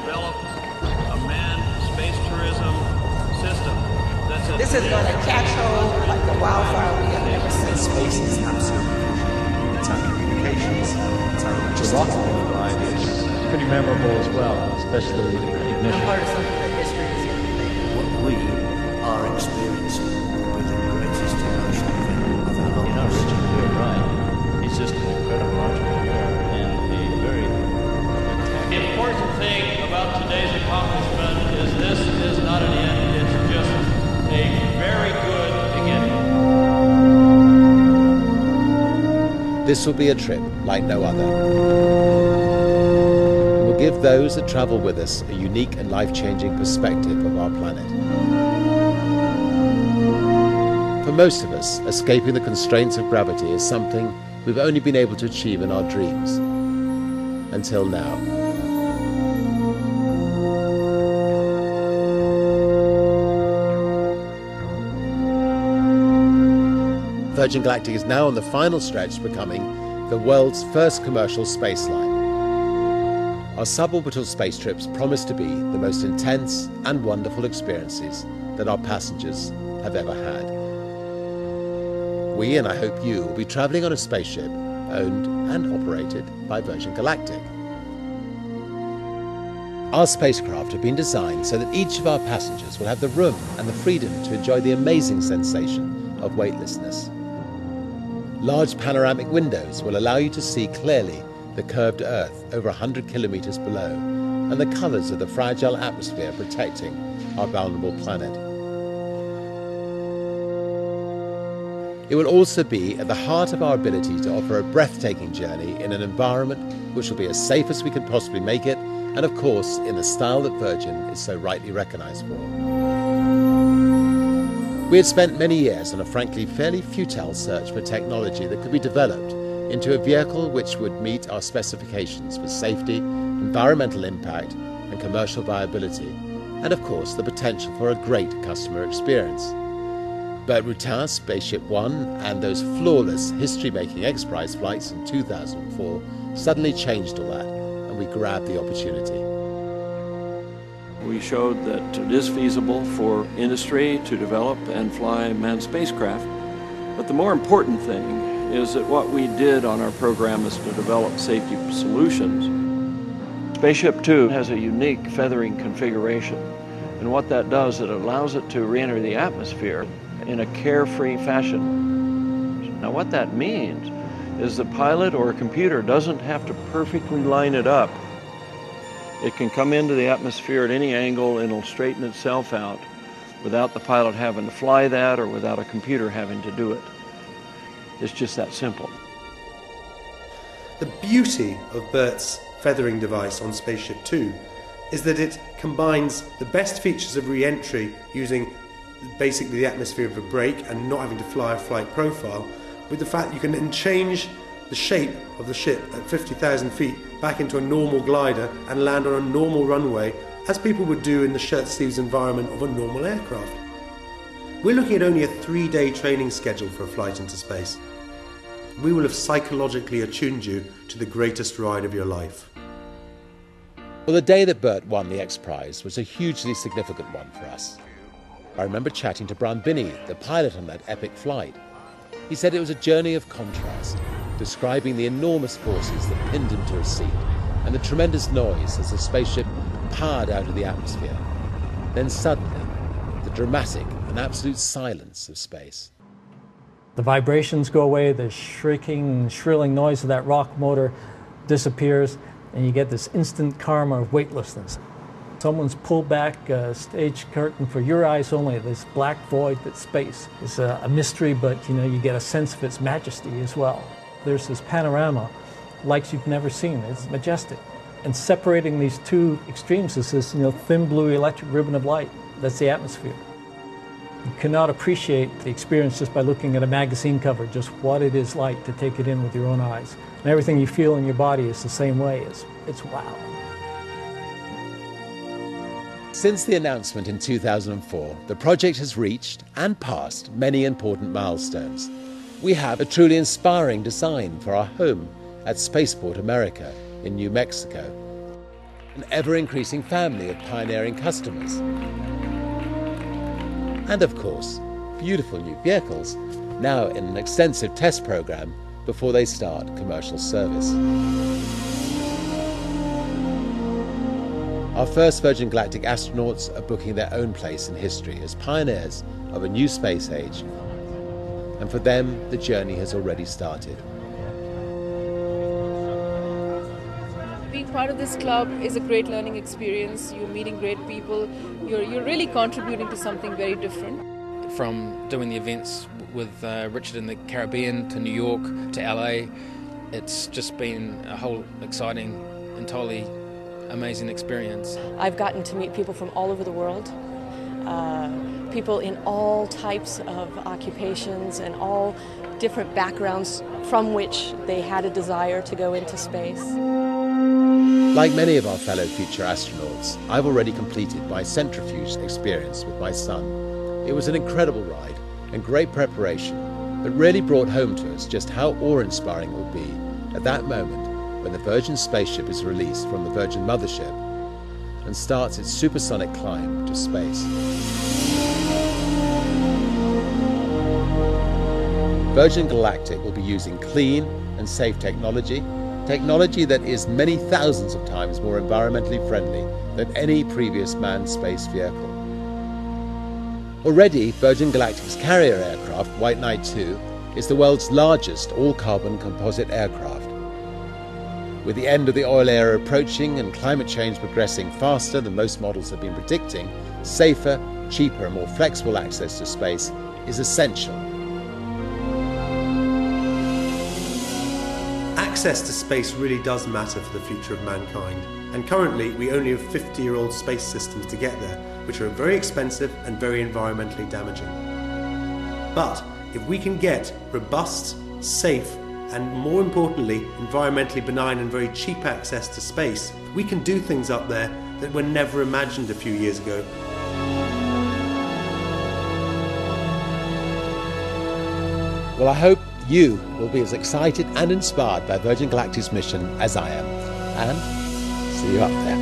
developed a manned space tourism system. This is going to catch hold like a wildfire we have never seen. Space is absolutely crucial. It's our communications, it's our logistics. The rocket ride is pretty memorable as well, especially the ignition. I'm part of something that history is yet to make. What we are experiencing will be the greatest emotional event of our lives. Richard, you're right. He's just an incredible entrepreneur and a very spectacular. The important thing about today's accomplishment is this is not an end, it's just a very good beginning. This will be a trip like no other. It will give those that travel with us a unique and life-changing perspective of our planet. For most of us, escaping the constraints of gravity is something we've only been able to achieve in our dreams. Until now. Virgin Galactic is now on the final stretch to becoming the world's first commercial space line. Our suborbital space trips promise to be the most intense and wonderful experiences that our passengers have ever had. We, and I hope you, will be travelling on a spaceship owned and operated by Virgin Galactic. Our spacecraft have been designed so that each of our passengers will have the room and the freedom to enjoy the amazing sensation of weightlessness. Large panoramic windows will allow you to see clearly the curved Earth over 100 kilometers below and the colours of the fragile atmosphere protecting our vulnerable planet. It will also be at the heart of our ability to offer a breathtaking journey in an environment which will be as safe as we can possibly make it, and of course in the style that Virgin is so rightly recognised for. We had spent many years on a frankly fairly futile search for technology that could be developed into a vehicle which would meet our specifications for safety, environmental impact and commercial viability, and of course the potential for a great customer experience. But Rutan Spaceship One and those flawless history-making X-Prize flights in 2004 suddenly changed all that, and we grabbed the opportunity. We showed that it is feasible for industry to develop and fly manned spacecraft. But the more important thing is that what we did on our program is to develop safety solutions. Spaceship Two has a unique feathering configuration. And what that does, it allows it to re-enter the atmosphere in a carefree fashion. Now what that means is the pilot or a computer doesn't have to perfectly line it up. It can come into the atmosphere at any angle and it'll straighten itself out without the pilot having to fly that or without a computer having to do it. It's just that simple. The beauty of Bert's feathering device on Spaceship Two is that it combines the best features of re-entry using basically the atmosphere of a brake and not having to fly a flight profile with the fact that you can then change the shape of the ship at 50,000 feet back into a normal glider and land on a normal runway as people would do in the shirt sleeves environment of a normal aircraft. We're looking at only a 3-day training schedule for a flight into space. We will have psychologically attuned you to the greatest ride of your life. Well, the day that Bert won the X-Prize was a hugely significant one for us. I remember chatting to Brian Binney, the pilot on that epic flight. He said it was a journey of contrast, describing the enormous forces that pinned him to a seat and the tremendous noise as the spaceship powered out of the atmosphere. Then suddenly, the dramatic and absolute silence of space. The vibrations go away, the shrieking, shrilling noise of that rocket motor disappears, and you get this instant karma of weightlessness. Someone's pulled back a stage curtain for your eyes only, this black void that's space. It's a mystery, but you get a sense of its majesty as well. There's this panorama, like you've never seen. It's majestic. And separating these two extremes is this thin blue electric ribbon of light. That's the atmosphere. You cannot appreciate the experience just by looking at a magazine cover, just what it is like to take it in with your own eyes. And everything you feel in your body is the same way. It's wow. Since the announcement in 2004, the project has reached and passed many important milestones. We have a truly inspiring design for our home at Spaceport America in New Mexico. an ever-increasing family of pioneering customers. And of course, beautiful new vehicles, now in an extensive test program before they start commercial service. Our first Virgin Galactic astronauts are booking their own place in history as pioneers of a new space age, and for them the journey has already started. Being part of this club is a great learning experience. You're meeting great people. You're really contributing to something very different. From doing the events with Richard in the Caribbean to New York to LA, it's just been a whole exciting, entirely amazing experience. I've gotten to meet people from all over the world, people in all types of occupations and all different backgrounds from which they had a desire to go into space. Like many of our fellow future astronauts, I've already completed my centrifuge experience with my son. It was an incredible ride and great preparation that really brought home to us just how awe-inspiring it will be at that moment when the Virgin spaceship is released from the Virgin mothership and starts its supersonic climb to space. Virgin Galactic will be using clean and safe technology that is many thousands of times more environmentally friendly than any previous manned space vehicle. Already, Virgin Galactic's carrier aircraft, White Knight 2, is the world's largest all-carbon composite aircraft. With the end of the oil era approaching and climate change progressing faster than most models have been predicting, safer, cheaper and more flexible access to space is essential. Access to space really does matter for the future of mankind, and currently we only have 50-year-old space systems to get there, which are very expensive and very environmentally damaging. But if we can get robust, safe, and more importantly, environmentally benign and very cheap access to space, we can do things up there that were never imagined a few years ago. Well, I hope you will be as excited and inspired by Virgin Galactic's mission as I am. And see you up there.